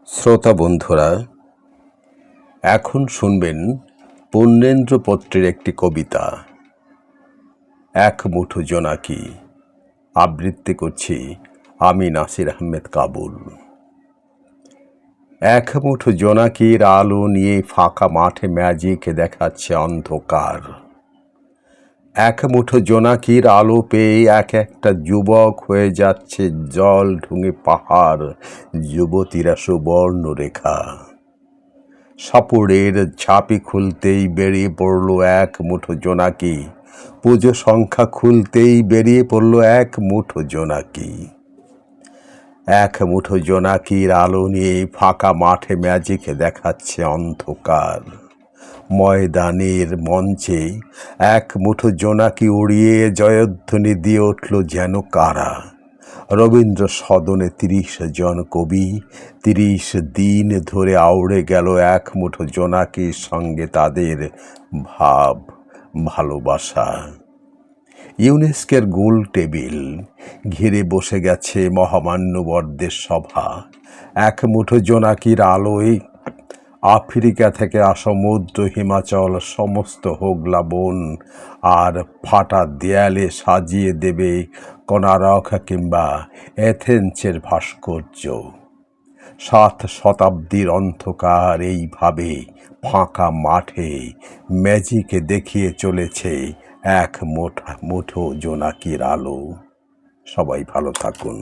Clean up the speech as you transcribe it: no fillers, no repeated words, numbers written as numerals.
শ্রোতা বন্ধুরা, এখন শুনবেন পূর্ণেন্দ্র পত্রের একটি কবিতা, এক মুঠো জোনাকি। আবৃত্তি করছি আমি নাসির আহমেদ কাবুল। এক মুঠো জোনাকির আলো নিয়ে ফাঁকা মাঠে ম্যাজিক দেখাচ্ছে অন্ধকার। এক মুঠো জোনাকির আলো পেয়ে এক একটা যুবক হয়ে যাচ্ছে জল ঢুঙে পাহাড়, যুবতীরা সুবর্ণ রেখা। সাপুড়ের ঝাঁপি খুলতেই বেরিয়ে পড়ল এক মুঠো জোনাকি, পুজো সংখ্যা খুলতেই বেরিয়ে পড়ল এক মুঠো জোনাকি। এক মুঠো জোনাকির আলো নিয়ে ফাঁকা মাঠে ম্যাজিক দেখাচ্ছে অন্ধকার। ময়দানের মঞ্চে এক মুঠো জোনাকি উড়িয়ে জয়ধ্বনি দিয়ে উঠল যেন কারা। রবীন্দ্র সদনে ৩০ জন কবি ৩০ দিন ধরে আউড়ে গেল এক মুঠো জোনাকির সঙ্গে তাদের ভাব ভালোবাসা। ইউনেস্কোর গোল টেবিল ঘিরে বসে গেছে মহামান্যবরদের সভা। এক মুঠো জোনাকির আলোয় আফ্রিকা থেকে সমুদ্র, হিমাচল, সমস্ত হোগলা বন আর ফাটা দেয়ালে সাজিয়ে দেবে কোণারক কিংবা এথেন্সের ভাস্কর্য। ৭ শতাব্দীর অন্ধকার এইভাবে ফাঁকা মাঠে ম্যাজিকে দেখিয়ে চলেছে এক মুঠো জোনাকির আলো। সবাই ভালো থাকুন।